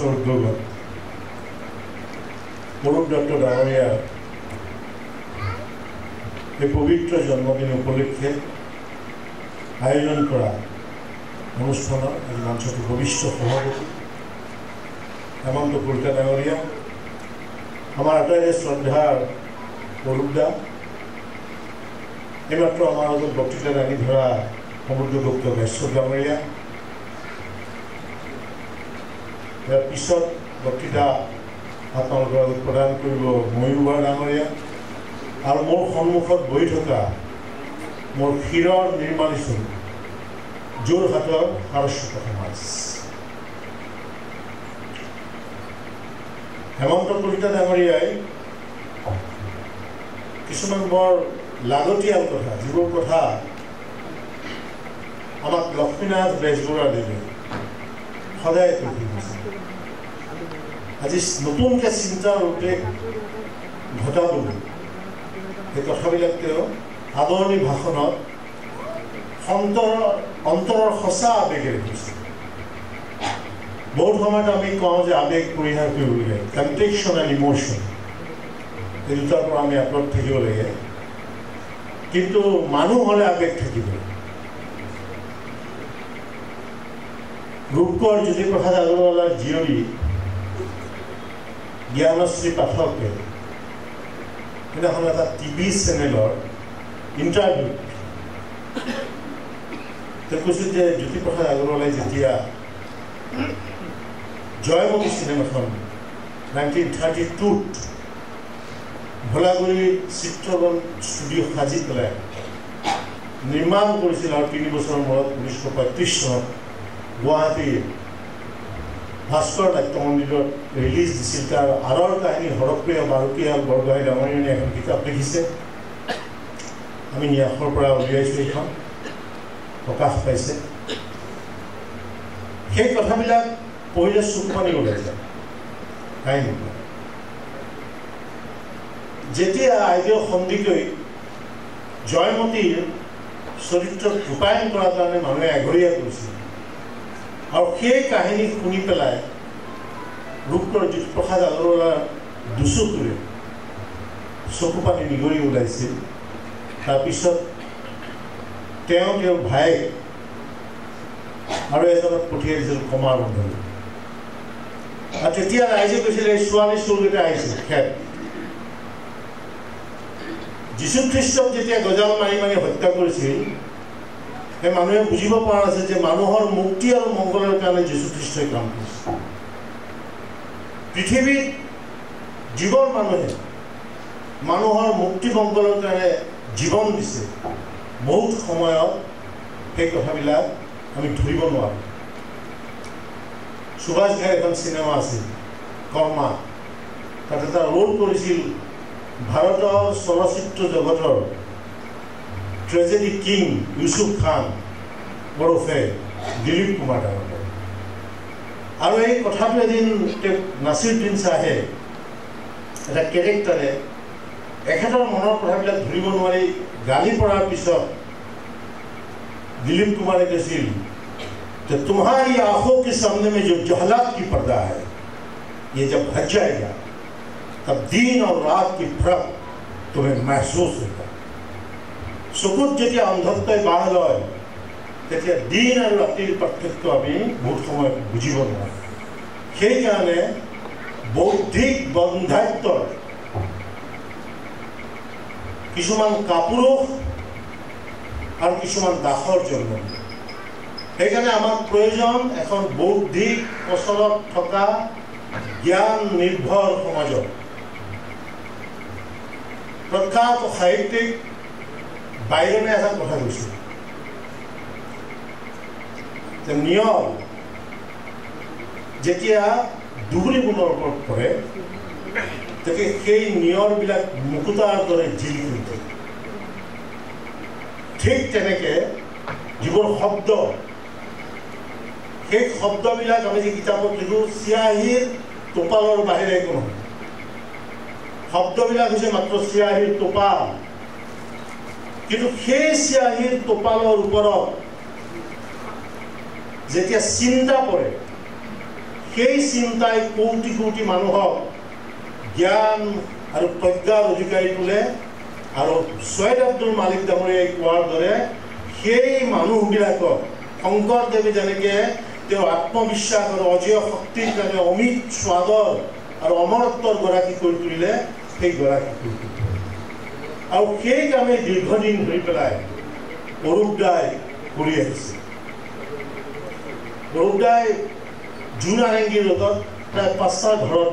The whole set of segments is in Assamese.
মঞ্চৰ উদ্যোগত অৰূপ দত্ত ডাঙৰীয়াৰ এই পবিত্ৰ জন্মদিন উপলক্ষে আয়োজন কৰা অনুষ্ঠানৰ আজি মঞ্চটো ভৱিষ্য সভাপতি হেমন্ত কলিতা ডাঙৰীয়া, আমাৰ আটাইৰে শ্ৰদ্ধাৰ অৰূপ দা, এইমাত্ৰ আমাৰ মাজত বক্তৃতা দাঙি ধৰা সমুদ্ৰগুপ্ত ভাস্কৰ ডাঙৰীয়া, ইয়াৰ পিছত বক্তৃতা আপোনালোকৰ আগত প্ৰদান কৰিব ময়ূৰ বৰা ডাঙৰীয়া, আৰু মোৰ সন্মুখত বহি থকা মোৰ শিৰৰ নিৰ্মালী চলি যোৰহাটৰ সাৰস্বত সমাজ হেমন্ত কলিতা ডাঙৰীয়াই কিছুমান বৰ লাগতিয়াল কথা, যিবোৰ কথা আমাক লক্ষ্মীনাথ বেজবৰুৱাদেৱে সদায় কৈ গৈছে, আজি নতুনকৈ চিন্তাৰ উদ্বেগ ঘটাবলৈ এই কথাবিলাক তেওঁ আদৰণি ভাষণত অন্তৰৰ সঁচা আৱেগেৰে কৈছে। বহুত সময়ত আমি কওঁ যে আৱেগ পৰিহাৰ কৰিব লাগে, কণ্টেক্সন এণ্ড ইমোশ্যন, এই দুটাৰ পৰা আমি আঁতৰত থাকিব লাগে, কিন্তু মানুহ হ'লে আৱেগ থাকিব। ৰূপকোঁৱৰ জ্যোতিপ্ৰসাদ আগৰৱালাৰ জীয়ৰী জ্ঞানশ্ৰী পাঠকে সেইদিনাখন এটা টিভি চেনেলৰ ইণ্টাৰভিউত তেওঁ কৈছিল যে জ্যোতিপ্ৰসাদ আগৰৱালাই যেতিয়া জয়মতী চিনেমাখন 1932ত ভোলাগুৰি চিত্ৰবন ষ্টুডিঅ' সাজি পেলাই নিৰ্মাণ কৰিছিল, আৰু 3 বছৰৰ মূৰত 1935 চনত গুৱাহাটীৰ ভাস্কৰ নাট্য মন্দিৰত ৰিলিজ দিছিল। তাৰ আঁৰৰ কাহিনী হৰপ্ৰিয়া বাৰুকীয়া বৰগোহাঁই ডাঙৰীয়াই এখন কিতাপ লিখিছে, আমি ন্যাসৰ পৰা উলিয়াইছোঁ, এইখন প্ৰকাশ পাইছে। সেই কথাবিলাক পঢ়িলে চকুপানী ওলাই যায় কাহিনী। যেতিয়া আইদেউ সন্দিকৈ জয়মতীৰ চৰিত্ৰত ৰূপায়ণ কৰাৰ কাৰণে মানুহে এঘৰীয়া কৰিছিল, আৰু সেই কাহিনী শুনি পেলাই ৰূপকোঁৱৰ জ্যোতিপ্ৰসাদ আগৰৱালাৰ দুচকুৰে চকুপানী নিগৰি ওলাইছিল। তাৰপিছত তেওঁৰ ভাইক আৰু এজনক পঠিয়াই দিছিল কমাৰ বন্ধলৈ, আৰু তেতিয়া ৰাইজে কৈছিল এই ছোৱালী চোৰকেইটা আহিছিল খেপ। যীশুখ্ৰীষ্টক যেতিয়া গজাল মাৰি মাৰি হত্যা কৰিছিল, সেই মানুহে বুজিব পৰা নাছিল যে মানুহৰ মুক্তি আৰু মংগলৰ কাৰণে যীশুখ্ৰীষ্টই কাম কৰিছে। পৃথিৱীত জীৱৰ মানুহে মানুহৰ মুক্তি মংগলৰ কাৰণে জীৱন দিছে, বহুত সময়ত সেই কথাবিলাক আমি ধৰিব নোৱাৰোঁ। সুভাষ ঘাইৰ এখন চিনেমা আছিল কৰ্মা, তাত এটা ৰোল কৰিছিল ভাৰতৰ চলচ্চিত্ৰ জগতৰ ট্ৰেজেডি কিং ইউছুফ খান ওৰফে দিলীপ কুমাৰ ডাঙৰীয়া। আৰু এই কথাটো এদিন নাছিৰুদ্দিন শ্বাহে এটা কেৰেক্টাৰে এখেতৰ মনৰ কথাবিলাক ধৰিব নোৱাৰি গালি পৰাৰ পিছত दिलीप कुमार ने कहছিল कि तुम्हारी आंखों के सामने में जो जहलात की पर्दा है, ये जब हट जाएगा तब दिन और रात की फर्क तुम्हें महसूस होगा। চকুত যেতিয়া অন্ধত্বই বাহ লয়, তেতিয়া দিন আৰু ৰাতিৰ পাৰ্থক্য আমি বহুত সময় বুজিব নোৱাৰোঁ। সেইকাৰণে বৌদ্ধিক বন্ধাত্বৰ কিছুমান কাপুৰুষ আৰু কিছুমান দাসৰ জন্ম। সেইকাৰণে আমাক প্ৰয়োজন এখন বৌদ্ধিক প্ৰচলত থকা জ্ঞান নিৰ্ভৰ সমাজত। প্ৰখ্যাত সাহিত্যিক বাইৰনে এটা কথা কৈছিল যে নিয়ৰ যেতিয়া দুগুৰি গুণৰ ওপৰত পৰে, তেতিয়া সেই নিয়ৰবিলাক মুকুতাৰ দৰে জিলিকি উঠে। ঠিক তেনেকৈ যিবোৰ শব্দ, সেই শব্দবিলাক আমি যে কিতাপত লিখোঁ চিয়াহীৰ টোপালৰ বাহিৰে একো নহয়। শব্দবিলাক হৈছে মাত্ৰ চিয়াহীৰ টোপাল, কিন্তু সেই চিয়াহীৰ টোপালৰ ওপৰত যেতিয়া চিন্তা পৰে, সেই চিন্তাই কোটি কোটি মানুহক জ্ঞান আৰু প্ৰজ্ঞাৰ অধিকাৰী তোলে আৰু ছৈয়দ আব্দুল মালিক ডাঙৰীয়াই কোৱাৰ দৰে সেই মানুহবিলাকক শংকৰদেৱে যেনেকৈ তেওঁৰ আত্মবিশ্বাস আৰু অজয় শক্তিৰ কাৰণে অমিত স্বাদৰ আৰু অমৰত্বৰ গৰাকী কৰি তুলিলে সেই গৰাকী কৰি তুলিলে আৰু সেই কামে দীৰ্ঘদিন ধৰি পেলাই অৰূপ দাই কৰি আহিছে অৰূপ দাই জোনাৰেংগী ৰোডত প্ৰায় 5টা ঘৰত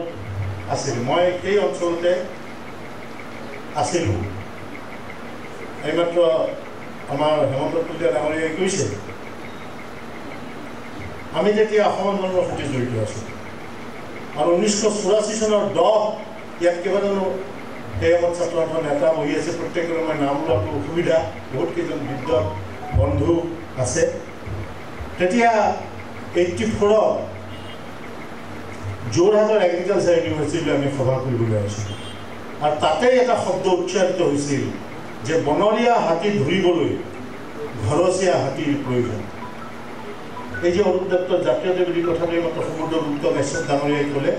আছিল মই সেই অঞ্চলতে আছিলোঁ এইমাত্ৰ আমাৰ হেমন্ত কলিতা ডাঙৰীয়াই কৈছে আমি তেতিয়া অসম আন্দোলনৰ সৈতে জড়িত আছোঁ আৰু 1984 চনৰ 10 ইয়াত কেইবাজনো সেই সময়ত ছাত্ৰ সন্থাৰ নেতা বহি আছে প্ৰত্যেকৰে মই নাম লোৱাটো অসুবিধা বহুত কেইজন বৃদ্ধ বন্ধু আছে তেতিয়া 84 যোৰহাটৰ এগ্ৰিকালচাৰ ইউনিভাৰ্চিটিলৈ আমি সভা কৰিবলৈ আহিছিলোঁ আৰু তাতেই এটা শব্দ উচ্চাৰিত হৈছিল যে বনৰীয়া হাতী ধৰিবলৈ ঘৰচীয়া হাতীৰ প্ৰয়োজন এই যে অৰূপ দত্তৰ জাতীয়তা বুলি কথাটো মাত্ৰ সমুদ্ৰ গুপ্ত কাশ্যপ ডাঙৰীয়াই ক'লে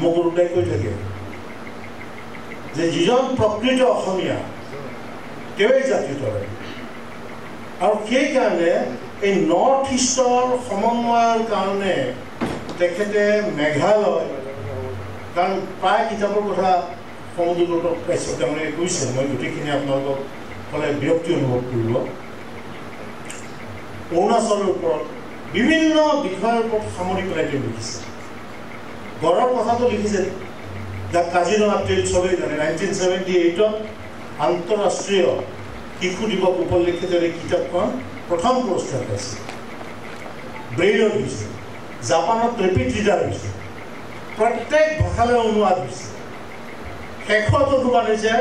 মোক অৰূপ দাই কৈ থাকে যে যিজন প্ৰকৃত অসমীয়া তেওঁই জাতীয়তাবাদী আৰু সেইকাৰণে এই নৰ্থ ইষ্টৰ সমন্বয়ৰ কাৰণে তেখেতে মেঘালয় কাৰণ প্ৰায় কিতাপৰ কথা সমুদ্ৰ গুপ্ত কাশ্যপ ডাঙৰীয়াই কৈছে মই গোটেইখিনি আপোনালোকক ক'লে বিৰক্তি অনুভৱ কৰিব অৰুণাচলৰ ওপৰত বিভিন্ন বিষয়ৰ ওপৰত সামৰি পেলাই তেওঁ লিখিছে গড়ৰ কথাটো লিখিছে যাক কাজিৰঙা ট্ৰেইল চবেই জানে 1978ত আন্তঃৰাষ্ট্ৰীয় শিশু দিৱস উপলক্ষে এই কিতাপখন প্ৰথম পুৰস্কাৰ পাইছে ব্ৰেইলত হৈছে জাপানত ৰেপিড ৰিডাৰ হৈছে প্ৰত্যেক ভাষালৈ অনুবাদ হৈছে শেষত অনুবাদ হৈছে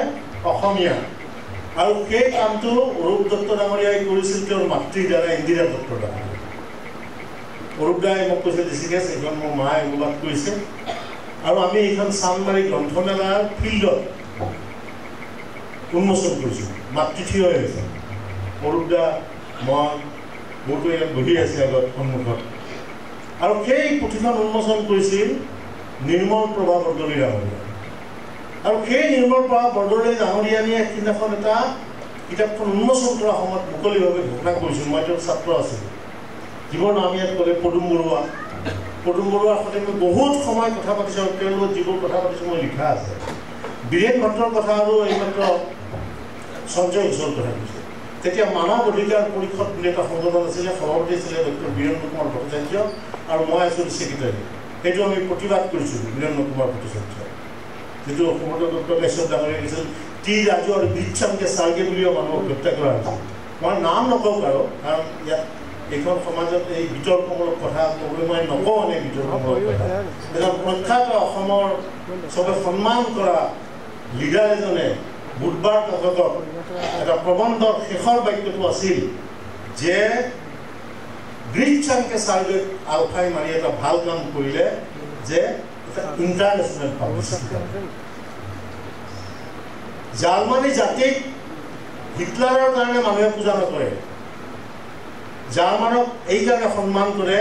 অসমীয়া আৰু সেই কামটো অৰূপ দত্ত ডাঙৰীয়াই কৰিছিল তেওঁৰ মাতৃৰ দ্বাৰা ইন্দিৰা দত্ত ডাঙৰীয়া অৰূপ দাই মোক কৈছে বেছিকৈ এইখন মোৰ মায়ে অনুবাদ কৰিছে আৰু আমি এইখন চানমাৰী গ্ৰন্থমেলাৰ ফিল্ডত উন্মোচন কৰিছোঁ মাতৃ থিয় হৈ আছে অৰূপ দা মই বহুতো ইয়াত বহি আছে আগত সন্মুখত আৰু সেই পুথিখন উন্মোচন কৰিছিল নিৰ্মল প্ৰভা বৰদলৈ ডাঙৰীয়া আৰু সেই নিৰ্মল প্ৰভা বৰদলৈ ডাঙৰীয়ানীয়ে সেইদিনাখন এটা কিতাপখন উন্মোচন কৰাৰ সময়ত মুকলিভাৱে ঘোষণা কৰিছিল মই তেওঁৰ ছাত্ৰ আছিলোঁ যিবোৰ নাম ইয়াত ক'লে পদুম বৰুৱাৰ সৈতে মই বহুত সময় কথা পাতিছোঁ আৰু তেওঁৰ লগত যিবোৰ কথা পাতিছোঁ মই লিখা আছে বীৰেণ ভট্টৰ কথা আৰু এইমাত্ৰ সঞ্জয় ঘোষৰ কথা কৈছে তেতিয়া মানৱ অধিকাৰ পৰিষদ বুলি এটা সংগঠন আছিলে সভাপতি আছিলে ডক্টৰ বীৰেন্দ্ৰ কুমাৰ ভট্টাচাৰ্য আৰু মই আছিলোঁ ছেক্ৰেটাৰী সেইটো আমি প্ৰতিবাদ কৰিছোঁ বীৰেন্দ্ৰ কুমাৰ ভট্টাচাৰ্য যিটো সমুদ্ৰ ডক্টৰ কাশ্যপ ডাঙৰীয়াই কৈছিল টি ৰাজু আৰু বিচ্ছামকে চাৰ্গে বুলিও মানুহক হত্যা কৰা হৈছিল মই নাম নকওঁ আৰু কাৰণ ইয়াত এইখন সমাজত এই বিতৰ্কমূলক কথা ক'বলৈ মই নকওঁ এনে বিতৰ্কমূলক কথা এজন প্ৰখ্যাত অসমৰ চবে সন্মান কৰা লিডাৰ এজনে বুধবাৰ কাকতত এটা প্ৰবন্ধৰ শেষৰ বাক্যটো আছিল যে বিচ্ছামকে চাৰ্গে আলফাই মাৰি এটা ভাল কাম কৰিলে যে ইণ্টাৰনেশ্যনেল পাব্লিচিটি জাৰ্মানী জাতিক হিটলাৰৰ কাৰণে মানুহে পূজা নকৰে জাৰ্মানক এইকাৰণে সন্মান কৰে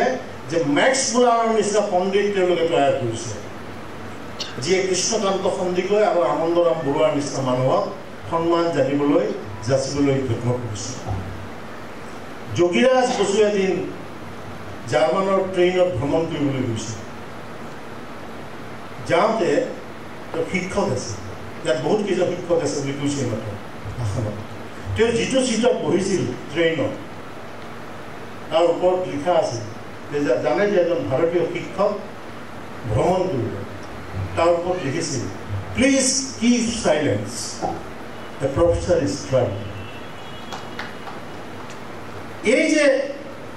যে মেক্স মুলাৰৰ নিচিনা পণ্ডিত তেওঁলোকে তৈয়াৰ কৰিছে যিয়ে কৃষ্ণকান্ত সন্দিকৈ আৰু আনন্দৰাম বৰুৱাৰ নিচিনা মানুহক সন্মান জানিবলৈ যাচিবলৈ যত্ন কৰিছে যোগীৰাজ বসু এদিন জাৰ্মানৰ ট্ৰেইনত ভ্ৰমণ কৰিবলৈ গৈছে যাওঁতে শিক্ষক আছে ইয়াত বহুত কেইজন শিক্ষক আছে বুলি কৈছে মাত্ৰ ভাষণত তেওঁ যিটো চিটত বহিছিল ট্ৰেইনত তাৰ ওপৰত লিখা আছিল যে জানে যে এজন ভাৰতীয় শিক্ষক ভ্ৰমণ কৰিলে তাৰ ওপৰত লিখিছিল please keep silence the professor is trying এই যে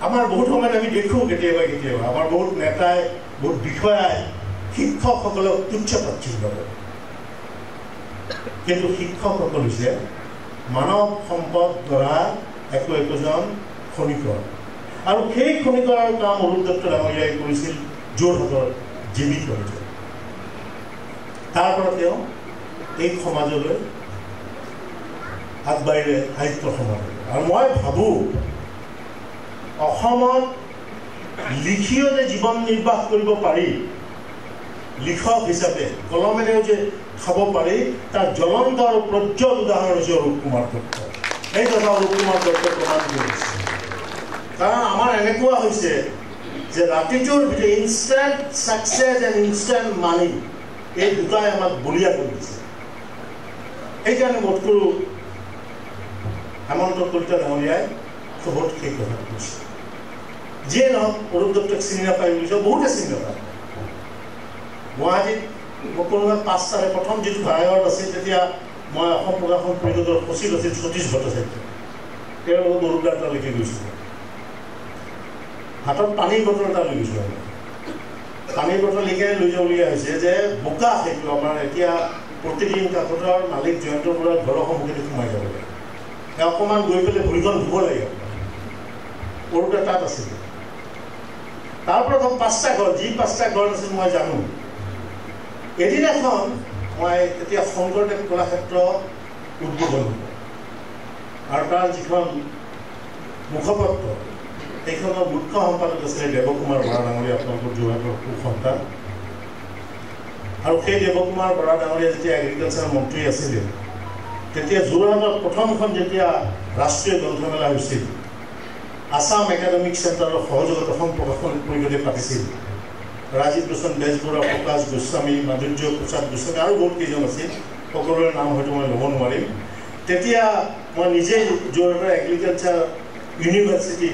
আমাৰ বহুত সময়ত আমি দেখোঁ কেতিয়াবা আমাৰ বহুত নেতাই বহুত বিষয়াই শিক্ষকসকলক তুচ্ছ তাচ্ছিল্য কৰে কিন্তু শিক্ষকসকল হৈছে মানৱ সম্পদ গঢ়া একোজন খনিকৰ আৰু সেই খনিকৰৰ কাম অৰূপ দত্ত ডাঙৰীয়াই কৰিছিল যোৰহাটৰ জীৱিত কলেজত তাৰ পৰা তেওঁ এই সমাজলৈ আগবাঢ়িলে সাহিত্য সমাজলৈ আৰু মই ভাবোঁ অসমত লিখিও যে জীৱন নিৰ্বাহ কৰিব পাৰি, লিখক হিচাপে কলমেৰেও যে খাব পাৰি, তাৰ জ্বলন্ত আৰু প্ৰজ্বল উদাহৰণ হৈছে অৰূপ কুমাৰ দত্ত। এই কথা অৰূপ কুমাৰ দত্ত প্ৰমাণ কৰিছে। কাৰণ আমাৰ এনেকুৱা হৈছে যে ৰাতিটোৰ ভিতৰত ইনষ্টেণ্ট ছাকচেছ এণ্ড ইনষ্টেণ্ট মানি, এই দুটাই আমাক বলীয়া কৰি দিছে। সেইকাৰণে বোধ কৰোঁ হেমন্ত কলিতা ডাঙৰীয়াই খুবত সেই কথা কৈছে। যিয়ে নহওক অৰূপ দত্তক চিনি নাপায় বুলিছে, বহুতে চিনি নাপায়। গুৱাহাটীত মই কোনোবা 5 তাৰে প্ৰথম যিটো ভাড়াঘৰত আছিল, তেতিয়া মই অসম প্ৰকাশন পৰিষদৰ সচিব আছিল সতীশ ভট্টাচাৰ্য। তেওঁৰ লগত অৰূপ দা লিখি গৈছিলোঁ। হাতত পানীৰ বটল এটা লৈ গৈছিলোঁ। পানীৰ বটল লিখাই লৈ যাবলগীয়া হৈছে যে বোকা সেইটো আমাৰ এতিয়া প্ৰতিদিন কাকতৰ মালিক জয়ন্ত বৰুৱাৰ ঘৰৰ সন্মুখেদি সোমাই যাব লাগে। অকণমান গৈ পেলাই ভৰিখন ধুব লাগে। অৰূপ দা তাত আছিল। তাৰ প্ৰথম 5টা ঘৰ, যি 5টা ঘৰ আছিল মই জানো। এদিনাখন মই এতিয়া শংকৰদেৱ কলাক্ষেত্ৰ উদ্বোধন হ'ব, আৰু তাৰ যিখন মুখপত্ৰ সেইখনৰ মুখ্য সম্পাদক আছিলে দেৱকুমাৰ বৰা ডাঙৰীয়া, আপোনালোকৰ যোৰহাটৰ সুসন্তান। আৰু সেই দেৱকুমাৰ বৰা ডাঙৰীয়া যেতিয়া এগ্ৰিকালচাৰ মন্ত্ৰী আছিলে, তেতিয়া যোৰহাটত প্ৰথমখন যেতিয়া ৰাষ্ট্ৰীয় গ্ৰন্থমেলা হৈছিল, আছাম একাডেমিক চেণ্টাৰৰ সহযোগত অসম প্ৰকাশন পৰিষদে পাতিছিল। ৰাজীৱ লোচন বেজবৰুৱা, প্ৰকাশ গোস্বামী, মাধুৰ্য প্ৰসাদ গোস্বামী আৰু বহুত কেইজন আছিল, সকলোৰে নাম হয়তো মই ল'ব নোৱাৰিম। তেতিয়া মই নিজেই যোৰহাটৰ এগ্ৰিকালচাৰ ইউনিভাৰ্চিটি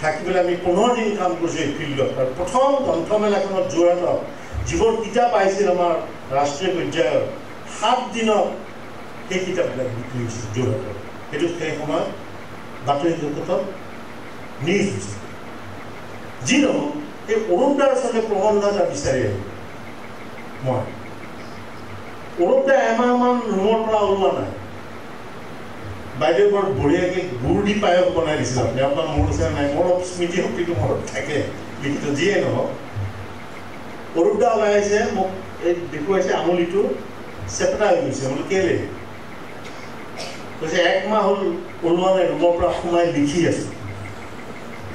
থাকি পেলাই আমি 15 দিন কাম কৰিছোঁ এই ফিল্ডত। আৰু প্ৰথম গ্ৰন্থমেলাখনত যোৰহাটত যিবোৰ কিতাপ আহিছিল আমাৰ ৰাষ্ট্ৰীয় পৰ্যায়ৰ, 7 দিনত সেই কিতাপবিলাক বিক্ৰী হৈছিল যোৰহাটত। সেইটো সেই সময়ত বাতৰি জগতত নিউজ হৈছিল। যি নহওক, এই অৰূপ দাৰ আচলতে প্ৰবন্ধ এটা বিচাৰি আহিলোঁ মই। অৰূপ দাই এমাহমান ৰুমৰ পৰা ওলোৱা নাই। বাইদেউ বৰ বঢ়িয়াকৈ গুড় দি পায়স বনাই দিছিল। আপুনি আপোনাৰ মনত আছে নাই? মোৰ স্মৃতি শক্তিটো মনত থাকে লিখিত। যিয়ে নহওক, অৰূপ দা ওলাই আহিছে, মোক এই দেখুৱাইছে আঙুলিটো চেপেটা হৈ গৈছে। বোলো কেলে? কৈছে 1 মাহ হ'ল ওলোৱা নাই, ৰুমৰ পৰা সোমাই লিখি আছোঁ।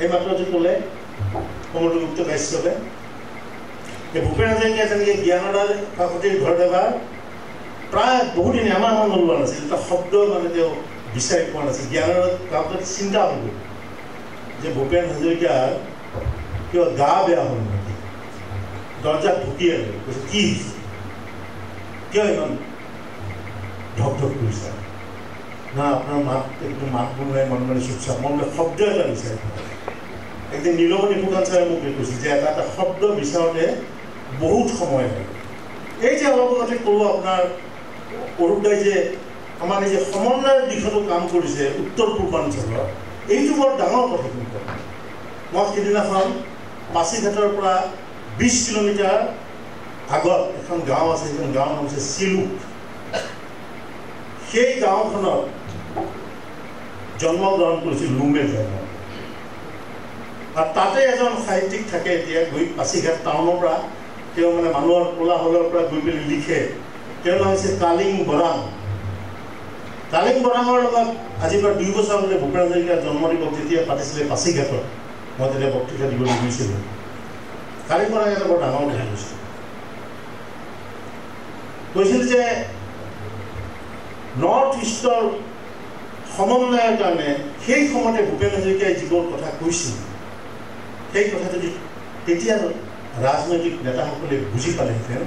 এই মাত্ৰটো ক'লে সমুদ্ৰগুপ্ত কাশ্যপে, এই ভূপেন হাজৰিকাই যেনেকৈ জ্ঞানদাৰ কাকতিৰ ঘৰত এবাৰ প্ৰায় বহুদিন এমাহমান ওলোৱা নাছিল, এটা শব্দ মানে তেওঁ বিচাৰি পোৱা নাছিল। জ্ঞানৰ কাকত চিন্তা হ'ব যে ভূপেন হাজৰিকাৰ কিবা গা বেয়া হ'ল নেকি। দৰ্জাত ঢুকি আহিলে, কৈছে কি হৈছে, কিয় ইমান ঢক ঢক কৰিছে? না আপোনাৰ মাত একদম মাত বনোৱাই মন মানে চুপচাপ। মই বোলে শব্দ এটা বিচাৰি পোৱা। একদিন নীলমণি ফুকন ছাৰে মোক কৈছিল যে এটা এটা শব্দ বিচাৰোঁতে বহুত সময় লাগে। এই যে অলপ আগতে ক'লোঁ আপোনাৰ অৰূপ দাই যে আমাৰ এই যে সমন্বয়ৰ দিশতো কাম কৰিছে উত্তৰ পূৰ্বাঞ্চলত, এইটো বৰ ডাঙৰ কথা। কিন্তু মই সিদিনাখন পাছিঘাটৰ পৰা 20 কিলোমিটাৰ আগত এখন গাঁও আছে, সেইখন গাঁৱৰ নাম হৈছে চিলুক। সেই গাঁওখনত জন্মগ্ৰহণ কৰিছিল লুমেল জন্ম। আৰু তাতে এজন সাহিত্যিক থাকে এতিয়া, গৈ পাছিঘাট টাউনৰ পৰা তেওঁ মানে মানুহৰ কোলাহলৰ পৰা গৈ পেলাই লিখে। তেওঁৰ নাম হৈছে কালিং বৰাং। কালিং বৰাঙৰ লগত আজিৰ পৰা 2 বছৰ আগতে ভূপেন হাজৰিকাৰ জন্ম দিৱস যেতিয়া পাতিছিলে পাছিঘাটত, মই তেতিয়া বক্তৃতা দিবলৈ গৈছিলোঁ। কালিং বৰাং এটা বৰ ডাঙৰ কথা কৈছিল। কৈছিল যে নৰ্থ ইষ্টৰ সমন্বয়ৰ কাৰণে সেই সময়তে ভূপেন হাজৰিকাই যিবোৰ কথা কৈছিল, সেই কথা যদি তেতিয়া ৰাজনৈতিক নেতাসকলে বুজি পালেহেঁতেন,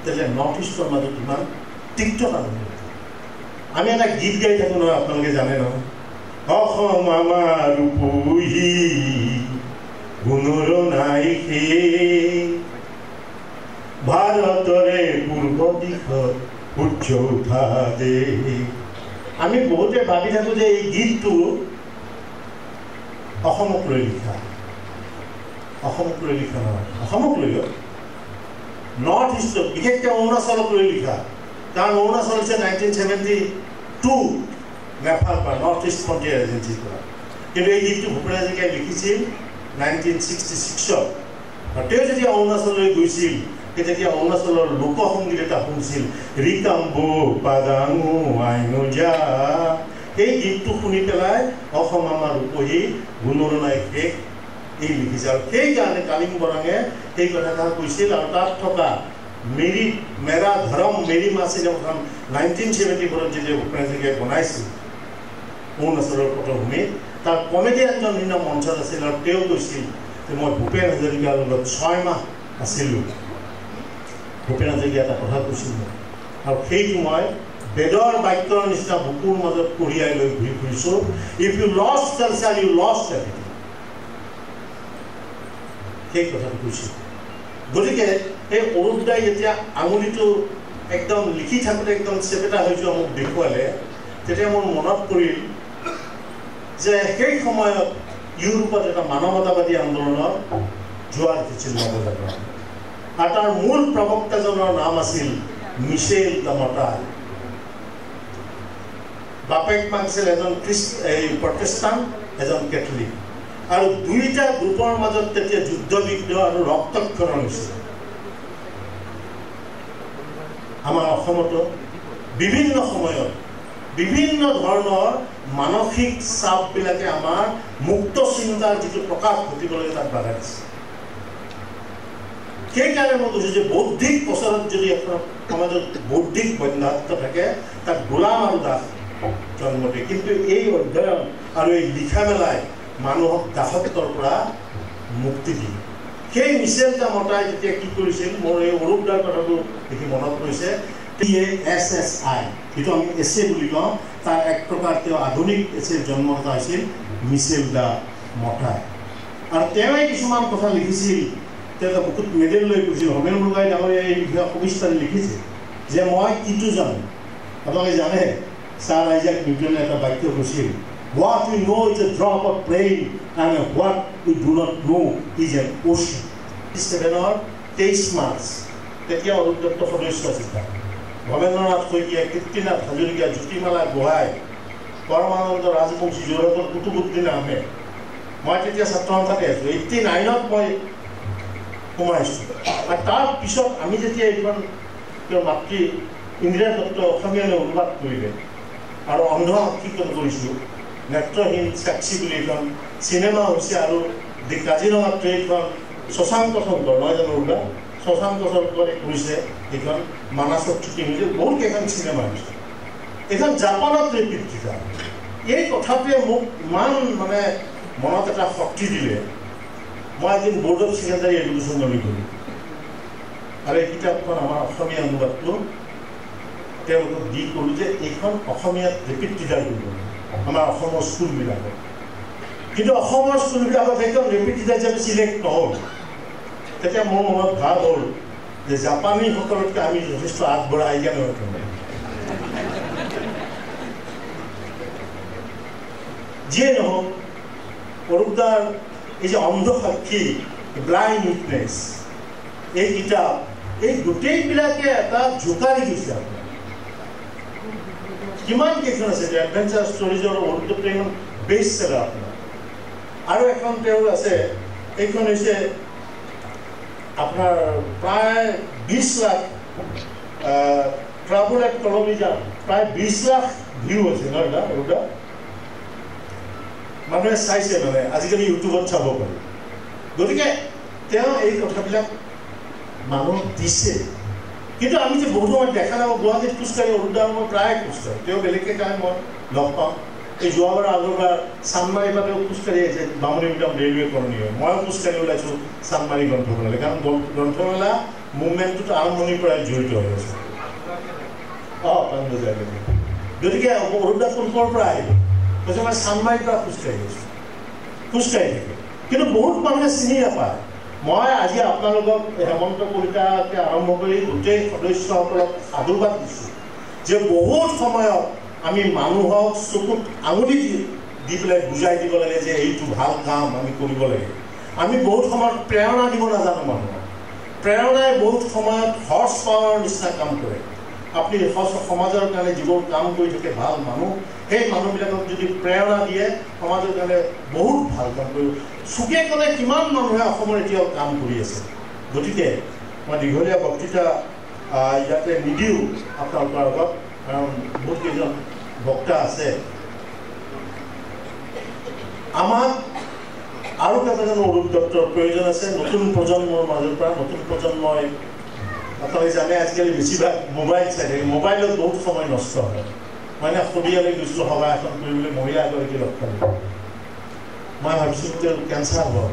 তেতিয়াহ'লে নৰ্থ ইষ্টৰ মাজত ইমান তিক্ততা নহ'ল। আমি এটা গীত গাই থাকোঁ নহয়, আপোনালোকে জানে নহয়, অসম আমাৰ পুহি গুণৰ নাই সেই, ভাৰতৰে পূৰ্ব দিশত সূৰ্য উঠা দেশ। আমি বহুতে ভাবি থাকোঁ যে এই গীতটো অসমক লৈ লিখা। অসমক লৈ লিখা নহয়, অসমক লৈ নৰ্থ ইষ্টত, বিশেষকৈ অৰুণাচলক লৈ লিখা। কাৰণ অৰুণাচল হৈছে 1972 নেপাল পৰা, নৰ্থ ইষ্ট ফ্ৰণ্টিয়াৰ এজেঞ্চিৰ পৰা। কিন্তু এই গীতটো ভূপেন হাজৰিকাই লিখিছিল 1966-ত। আৰু তেওঁ যেতিয়া অৰুণাচললৈ গৈছিল, তেতিয়া অৰুণাচলৰ লোকসংগীত এটা শুনিছিল, ৰিকাম্বো পাদাঙো আইনো যা। সেই গীতটো শুনি পেলাই অসম আমাৰ উপহি গুণৰ নাই শেষ, এই লিখিছে আৰু সেইকাৰণে কালিং বৰাঙে সেই কথাষাৰ কৈছিল আৰু তাত থকা মেৰা ধৰম মেৰি মা চিনেমাখন 1974 যেতিয়া ভূপেন হাজৰিকাই বনাইছিল অৰুণাচলৰ পটভূমিত তাৰ কমেডিয়ানজন দিনা মঞ্চত আছিল আৰু তেওঁ কৈছিল যে মই ভূপেন হাজৰিকাৰ লগত 6 মাহ আছিলোঁ ভূপেন হাজৰিকাই এটা কথা কৈছিল আৰু সেইটো মই বেদৰ বাক্যৰ নিচিনা বুকুৰ মাজত কঢ়িয়াই লৈ ঘূৰি ফুৰিছোঁ if you lost culture you lost everything সেই কথাটো কৈছিল গতিকে এই অৰূপ দাই যেতিয়া আঙুলিটো একদম লিখি থাকোঁতে একদম চেপেটা হৈ যোৱা মোক দেখুৱালে তেতিয়া মোৰ মনত পৰিল যে সেই সময়ত ইউৰোপত এটা মানৱতাবাদী আন্দোলনৰ জোৱাৰ উঠিছিল নৱজাগৰণ আৰু তাৰ মূল প্ৰবক্তাজনৰ নাম আছিল মিছেল ডমটাৰ বাপেক মাংছিল এজন প্ৰটেষ্টাণ্ট এজন কেথলিক আৰু দুইটা গ্ৰুপৰ মাজত তেতিয়া যুদ্ধ বিগ্ৰহ আৰু ৰক্তক্ষৰণ হৈছিল আমাৰ অসমতো বিভিন্ন সময়ত বিভিন্ন ধৰণৰ মানসিক চাপবিলাকে আমাৰ মুক্ত চিন্তাৰ যিটো প্ৰকাশ ঘটিবলৈ তাত বাধা দিছে সেইকাৰণে মই কৈছোঁ যে বৌদ্ধিক প্ৰচাৰত যদি এখন সমাজত বৌদ্ধিক বন্যাত্ব থাকে তাত গোলাম আৰু দাস জন্ম দিয়ে কিন্তু এই অধ্যয়ন আৰু এই লিখা মেলাই মানুহক দাসত্বৰ পৰা মুক্তি দিয়ে সেই মিছেল ডমটাই যেতিয়া কি কৰিছিল মোৰ এই অৰূপ দাৰ কথাটো দেখি মনত পৰিছে TASSI যিটো আমি এছে বুলি কওঁ তাৰ এক প্ৰকাৰ তেওঁ আধুনিক এছেৰ জন্ম এটা হৈছিল মিছেল ডমটাই আৰু তেওঁৱে কিছুমান কথা লিখিছিল তেওঁ এটা বহুত মেডেল লৈ কৰিছিল হোমেন বৰগোহাঁই ডাঙৰীয়াই এই বিষয়ে সবিস্তাৰে লিখিছে যে মই কিটো জানো আপোনালোকে জানে ছাৰ আইজাক নিউটনে এটা বাক্য কৈছিল What we know is a drop of rain and what we do not know is an ocean. 23 March তেতিয়া অৰূপ দত্ত সদস্য আছিল ভৱেন্দ্ৰনাথ শইকীয়া কীৰ্তিনাথ হাজৰিকা জ্যোতিমালা গোহাঁই পৰমানন্দ ৰাজবংশী যোৰহাটৰ কুতুবুদ্দিন আহমেদ মই তেতিয়া ছাত্ৰ সন্থাতে আছোঁ 89ত মই সোমাইছোঁ আৰু তাৰ পিছত আমি যেতিয়া এইখন তেওঁৰ মাতৃ ইন্দিৰা দত্ত অসমীয়ালৈ অনুবাদ কৰিলে আৰু অন্ধ শিক্ষণ কৰিছোঁ নেত্ৰহীন সাক্ষী বুলি এখন চিনেমা হৈছে আৰু কাজিৰঙাত এইখন শশাংক শংকৰ নহয় জানো ওলা শশাংক শংকৰে কৰিছে এইখন মানাসত শ্বুটিং হৈছে বহুত কেইখন চিনেমা হৈছে এইখন জাপানত ৰিপিট দিছে এই কথাটোৱে মোক ইমান মানে মনত এটা শক্তি দিলে মই এদিন বোৰ্ড অফ ছেকেণ্ডাৰী এডুকেশ্যনলৈ গ'লোঁ আৰু এই কিতাপখন আমাৰ অসমীয়া অনুবাদটো তেওঁলোকক দি ক'লোঁ যে এইখন অসমীয়াত ৰিপিট টিচাৰ কৰিব আমাৰ অসমৰ স্কুলবিলাকত কিন্তু অসমৰ স্কুলবিলাকত একদম ৰিপিট টিচাৰ হিচাপে চিলেক্ট নহ'ল তেতিয়া মোৰ মনত ভাৱ হ'ল যে জাপানীসকলতকৈ আমি যথেষ্ট আগবঢ়া সেইকাৰণে যিয়ে নহওক অৰূপ দাৰ এই যে অন্ধ সাক্ষী ব্লাইণ্ড উইটনেছ এই কিতাপ এই গোটেইবিলাকে এটা জোকাৰি দিছে আপোনাৰ কিমান কেইখন আছে এডভেঞ্চাৰ ষ্টৰিজৰ অৰূপ দত্ত এখন বেষ্ট চেলাৰ আপোনাৰ আৰু এখন তেওঁৰ আছে এইখন হৈছে আপোনাৰ প্ৰায় 20 লাখ ট্ৰাভেল এট কলমিজাৰ প্ৰায় 20 লাখ ভিউ আছে নহয় এটা অৰূপ দা মানুহে চাইছে মানে আজিকালি ইউটিউবত চাব পাৰি গতিকে তেওঁ এই কথাবিলাক মানুহক দিছে কিন্তু আমি যে বহুত সময় দেখা নাপাওঁ গুৱাহাটীত খোজকাঢ়ি অৰূপ দাৰ মই প্ৰায় খোজকাঢ়োঁ তেওঁ বেলেগকৈ কাৰণে মই লগ পাওঁ এই যোৱাবাৰ আগৰবাৰ চানমাৰীৰ পৰা তেওঁ খোজকাঢ়ি আহিছে বামুণী মিডিয়াম ৰেলৱে কৰণীয় ময়ো খোজকাঢ়ি ওলাইছোঁ চানমাৰী গ্ৰন্থমেলালৈ কাৰণ গ্ৰন্থমেলা মুভমেণ্টটোত আৰম্ভণিৰ পৰাই জড়িত হৈ আছে পাণবজাৰ গতিকে অৰূপ দা কোনখনৰ পৰা আহিব কৈছে মই চানমাৰীৰ পৰা খোজকাঢ়ি আছোঁ খোজকাঢ়ি থাকে কিন্তু বহুত মানুহে চিনি নাপায় মই আজি আপোনালোকক হেমন্ত কলিতাকে আৰম্ভ কৰি গোটেই সদস্যসকলক সাধুবাদ দিছোঁ যে বহুত সময়ত আমি মানুহক চকুত আঙুলি দি পেলাই বুজাই দিব লাগে যে এইটো ভাল কাম আমি কৰিব লাগে আমি বহুত সময়ত প্ৰেৰণা দিব নাজানো মানুহক প্ৰেৰণাই বহুত সময়ত হৰ্চ পাৱাৰৰ নিচিনা কাম কৰে আপুনি সমাজৰ কাৰণে যিবোৰ কাম কৰি থাকে ভাল মানুহ সেই মানুহবিলাকক যদি প্ৰেৰণা দিয়ে সমাজৰ কাৰণে বহুত ভাল কাম কৰিব চুকে ক'লে কিমান মানুহে অসমৰ এতিয়াও কাম কৰি আছে গতিকে মই দীঘলীয়া বক্তৃতা ইয়াতে নিদিওঁ আপোনালোকৰ আগত কাৰণ বহুত কেইজন বক্তা আছে আমাক আৰু কেইবাজনো অৰূপ ডক্টৰৰ প্ৰয়োজন আছে নতুন প্ৰজন্মৰ মাজৰ পৰা। নতুন প্ৰজন্মই আপোনালোকে জানে আজিকালি বেছিভাগ মোবাইল চাই থাকে, মোবাইলত বহুত সময় নষ্ট হয়। মানে সদিয়ালৈ গৈছিলোঁ সভা এখন কৰিবলৈ, মহিলা এগৰাকী লগ পালোঁ। মই ভাবিছোঁ তেওঁৰ কেঞ্চাৰ হোৱা,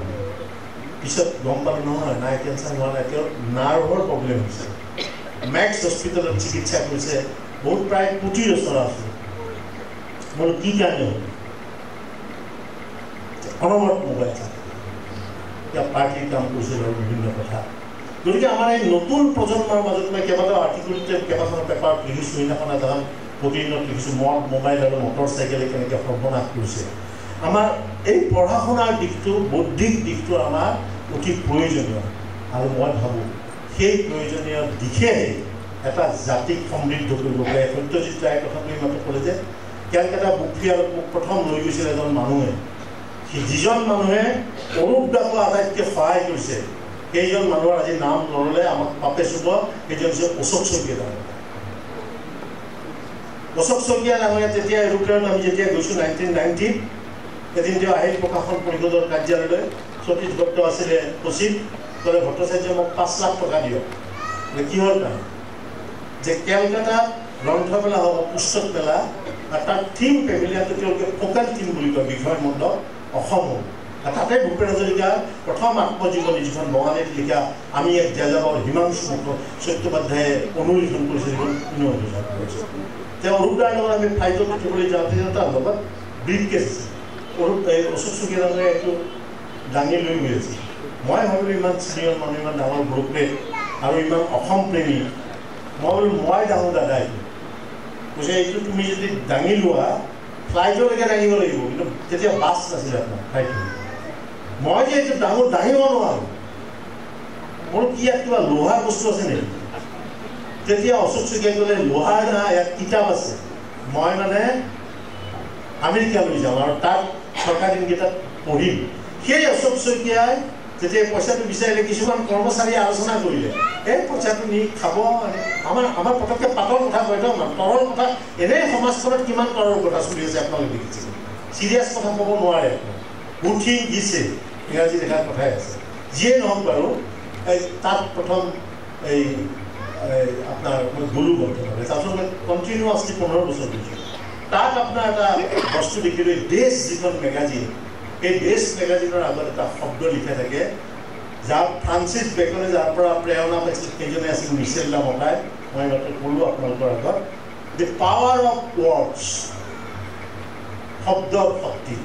পিছত গম পালোঁ নহয়, নাই কেঞ্চাৰ হোৱা নাই, তেওঁৰ নাৰ্ভৰ প্ৰব্লেম হৈছে। মেক্স হস্পিটেলত চিকিৎসা কৰিছে, বহুত প্ৰায় 20 বছৰ আছে। মোৰ কি কাৰণে হ'ল? অনবৰত মোবাইল থাকে, এতিয়া পাৰ্টিৰ কাম কৰিছিল আৰু বিভিন্ন কথা। গতিকে আমাৰ এই নতুন প্ৰজন্মৰ মাজত মই কেইবাটাও আৰ্টিকুলতে কেইবাখনো পেপাৰত লিখিছোঁ, সেইদিনাখন এটা প্ৰতিদিনত লিখিছোঁ মদ, মোবাইল আৰু মটৰ চাইকেলে কেনেকৈ সৰ্বনাশ কৰিছে। আমাৰ এই পঢ়া শুনাৰ দিশটো, বৌদ্ধিক দিশটো আমাৰ অতি প্ৰয়োজনীয়, আৰু মই ভাবোঁ সেই প্ৰয়োজনীয় দিশেৰে এটা জাতিক সমৃদ্ধ কৰিব পাৰে। সত্যজিৎ ৰায়ে কথাটো এইমাত্ৰ ক'লে যে কেলকাতা বুক ফেয়াৰত মোক প্ৰথম লৈ গৈছিল এজন মানুহে, যিজন মানুহে অৰূপ দাকো আটাইতকৈ সহায় কৰিছে, সেইজন মানুহৰ আজি নাম নল'লে আমাক পাপে চুব। সেইজন হৈছে অশোক শইকীয়া ডাঙৰীয়া। অশোক শইকীয়া ডাঙৰীয়া তেতিয়া এৰোপ্লেনত আমি যেতিয়া গৈছোঁ 1990, এদিন তেওঁ আহিল প্ৰকাশন পৰিষদৰ কাৰ্যালয়লৈ। সতীশ দত্ত আছিলে সচিব, ক'লে ভট্টাচাৰ্য মোক 5 লাখ টকা দিয়ক। কিহৰ কাৰণে? যে কেলকাতাত গ্ৰন্থমেলা হ'ব, পুস্তক মেলা, আৰু তাৰ থিম পেভিলিয়নটো তেওঁলোকে ফ'কেল থিম বুলি কয়, বিষয় মণ্ডপ অসমৰ। তাতে ভূপেন হাজৰিকাৰ প্ৰথম আত্মজীৱনী, যিখন বঙালীত লিখা আমি এক যাযাবৰ হিমাংশু চট্টোপাধ্যায়ে অনুলিখন কৰিছিল, সেইখন পুনৰুদ্ধাৰ কৰিছে। তেওঁ অৰূপদাৰ লগত আমি ফ্লাইটত উঠিবলৈ যাওঁতে তাৰ লগত ব্ৰিফকেছ অশোক শইকীয়া ডাঙৰীয়াই এইটো দাঙি লৈ গৈ আছে। মই ভাবিলোঁ ইমান চিনিয়ৰ মানুহ, ইমান ডাঙৰ ব্ৰকেট আৰু ইমান অসম প্ৰেমী, মই বোলো মই দাঙো দাদা এইটো। কৈছে এইটো তুমি যদি দাঙি লোৱা ফ্লাইটলৈকে দাঙিব লাগিব, কিন্তু তেতিয়া বাছ নাছিলে আপোনাৰ ফ্লাইটটো। মই যে এইটো দাঙিব নোৱাৰোঁ, মোৰ কি ইয়াত কিবা লোহাৰ বস্তু আছে নেকি? তেতিয়া অশোক শইকীয়াই ক'লে লোহাৰ নহয়, ইয়াত কিতাপ আছে, মই মানে আমেৰিকালৈ যাওঁ আৰু তাত চৰকাৰী দিনকেইটাত পঢ়িম। সেই অশোক শইকীয়াই যেতিয়া পইচাটো বিচাৰিলে, কিছুমান কৰ্মচাৰীয়ে আলোচনা কৰিলে, এই পইচাটো নি খাব। আমাৰ পটককৈ পাতল কথা কয় ন, তৰল কথা। এনেই সমাজখনত কিমান তৰল কথা চলি আছে আপোনালোকে দেখিছে, চিৰিয়াছ কথা ক'ব নোৱাৰে। উঠি দিছে ইংৰাজী দেখাৰ কথাই আছে। যিয়ে নহওক বাৰু, এই তাত প্ৰথম এই আপোনাৰ মই গ'লোঁ গ্ৰন্থমেলালৈ, তাৰপিছত মই কণ্টিনিউৱাছলি 15 বছৰ গৈছোঁ। তাত আপোনাৰ এটা বস্তু দেখিলোঁ, দেশ যিখন মেগাজিন, এই দেশ মেগাজিনৰ আগত এটা শব্দ লিখা থাকে, যাৰ ফ্ৰান্সিছ বেকনে যাৰ পৰা প্ৰেৰণা পাইছিল সেইজনে আছিল মিছেল দা মকাই। মই মাত্ৰ ক'লোঁ আপোনালোকৰ আগত, দি পাৱাৰ অফ ৱৰ্ডছ, শব্দৰ শক্তি।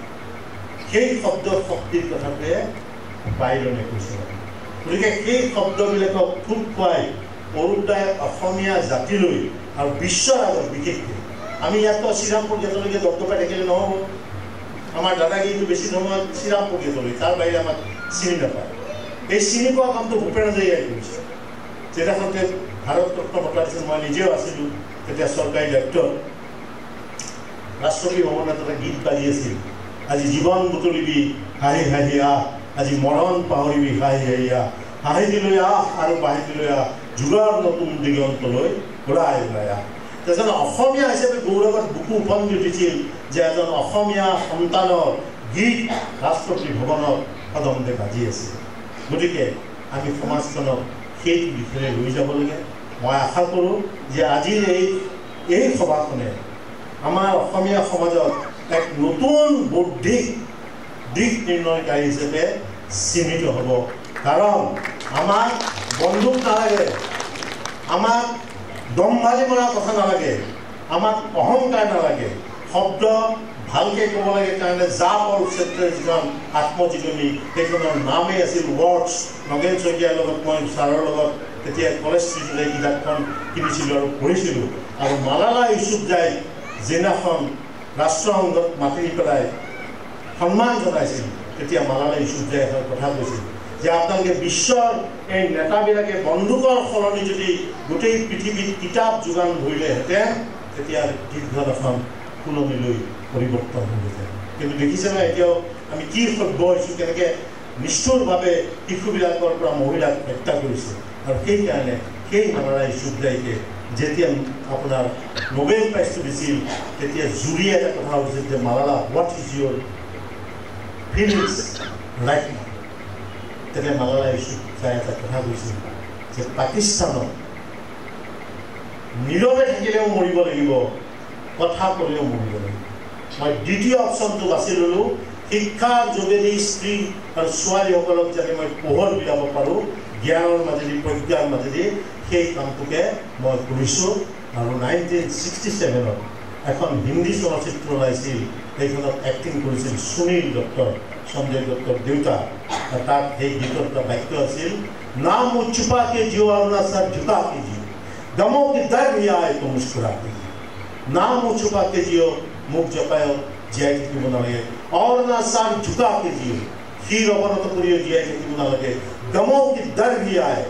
সেই শব্দৰ শক্তিৰ কথাটোৱে বাইৰনে কৈছে। গতিকে সেই শব্দবিলাকক ফুট খুৱাই অৰূপ দাই অসমীয়া জাতিলৈ আৰু বিশ্বৰ আগত, বিশেষকৈ আমি ইয়াততো শ্ৰীৰামপুৰ গেটলৈকে দপদপাই থাকিলে নহ'ব। আমাৰ দাদাগিৰিটো বেছি সময় শ্ৰীৰামপুৰ গেটলৈ, তাৰ বাহিৰে আমাক চিনি নাপায়। এই চিনি পোৱা কামটো ভূপেন হাজৰিকাই কৰিছে। যেতিয়াখন তেওঁ ভাৰত ৰত্ন বঁটা দিছিল, মই নিজেও আছিলোঁ তেতিয়া চৰকাৰী দায়িত্বত। ৰাষ্ট্ৰপতি ভৱনত এটা গীত বাজি আছিল, আজি জীৱন বুটলিবি হাঁহি হাঁহি আহ, আজি মৰণ পাহৰিবি হাঁহি হাঁহি আহ, হাঁহি দিলৈ আহ আৰু বাঢ়ি দিলৈ আহ, যুগৰ নতুন দিগন্তলৈ ঘূৰাই ঘূৰাই আহ। এজন অসমীয়া হিচাপে গৌৰৱত বুকু উপঙি উঠিছিল যে এজন অসমীয়া সন্তানৰ গীত ৰাষ্ট্ৰপতি ভৱনত সদমতে বাজি আছে। গতিকে আমি সমাজখনক সেইটো দিশে লৈ যাব লাগে। মই আশা কৰোঁ যে আজিৰ এই সভাখনে আমাৰ অসমীয়া সমাজত এক নতুন বৌদ্ধিক দিশ নিৰ্ণয়কাৰী হিচাপে চিহ্নিত হ'ব। কাৰণ আমাক বন্দুক নালাগে, আমাক দম্ভালি মৰা কথা নালাগে, আমাক অহংকাৰ নালাগে, শব্দ ভালকৈ ক'ব লাগে। কাৰণে জাপৰ ক্ষেত্ৰত যিখন আত্মজীৱনী, সেইখনৰ নামেই আছিল ৱৰ্ডছ। নগেন শইকীয়াৰ লগত মই ছাৰৰ লগত তেতিয়া কলেজ ষ্ট্ৰীটলৈ কিতাপখন কিনিছিলোঁ আৰু পঢ়িছিলোঁ। আৰু মালালা ইউছুফজাই যিদিনাখন ৰাষ্ট্ৰসংঘত মাতি পেলাই সন্মান জনাইছিল, তেতিয়া মালালা ইউছুফজাই এখন কথা কৈছিল যে আপোনালোকে বিশ্বৰ এই নেতাবিলাকে বন্দুকৰ সলনি যদি গোটেই পৃথিৱীত কিতাপ যোগান ধৰিলেহেঁতেন, তেতিয়া গীতখন এখন ফুলনিলৈ পৰিৱৰ্তন হ'লহেঁতেন। কিন্তু দেখিছেনে এতিয়াও আমি কি সভ্য হৈছোঁ, কেনেকৈ নিষ্ঠুৰভাৱে শিশুবিলাকৰ পৰা মহিলাক হত্যা কৰিছে। আৰু সেইকাৰণে সেই মালালা ইউছুফজাইকে যেতিয়া আপোনাৰ নোবেল প্ৰাইজটো দিছিল, তেতিয়া জুৰিয়ে এটা কথা কৈছিল যে Malala what is your feelings right now তেতিয়া মালালা ইউছুফজাই এটা কথা কৈছিল যে পাকিস্তানত নীৰৱে থাকিলেও মৰিব লাগিব কথা ক'লেও মৰিব লাগিব মই দ্বিতীয় অপশ্যনটো বাছি ল'লোঁ শিক্ষাৰ যোগেদি স্ত্ৰী আৰু ছোৱালীসকলক যাতে মই পোহৰ বিলাব পাৰোঁ জ্ঞানৰ মাজেদি প্ৰজ্ঞাৰ মাজেদি সেই কামটোকে মই কৰিছোঁ আৰু 1967 এখন হিন্দী চলচ্চিত্ৰ ওলাইছিল সেইখনত এক্টিং কৰিছিল সুনীল দত্তৰ সঞ্জয় দত্তৰ দেউতা তাত সেই গীতৰ এটা বাক্য আছিল না মুझ छुपा के जियो और ना सर झुका के जियो गमों के दर भी आए तो मुस्कुरा के जियो ना मुझ छुपा के जियो मुख जपायो জীয়াই থাকিব নালাগে और ना सर झुका के जियो শিৰ অৱনত কৰিও জীয়াই থাকিব নালাগে गमों के दर भी आए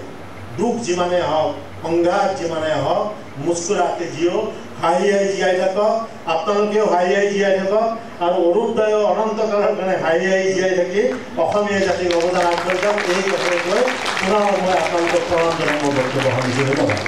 দুখ যিমানে হওক সংঘাত যিমানে হওক মুস্কুৰা के जियो হাঁহি হাঁহি জীয়াই থাকক আপোনালোকেও হাঁহি হাঁহি জীয়াই থাকক আৰু অৰুণোদয় অনন্তকালৰ কাৰণে হাঁহি হাঁহি জীয়াই থাকি অসমীয়া জাতিক অৱদান আগবঢ়াই যাওক এই কথাই কৈ পুনৰ মই আপোনালোকক প্ৰণাম জনাই মোৰ বক্তব্য সামৰিছোঁ। ধন্যবাদ।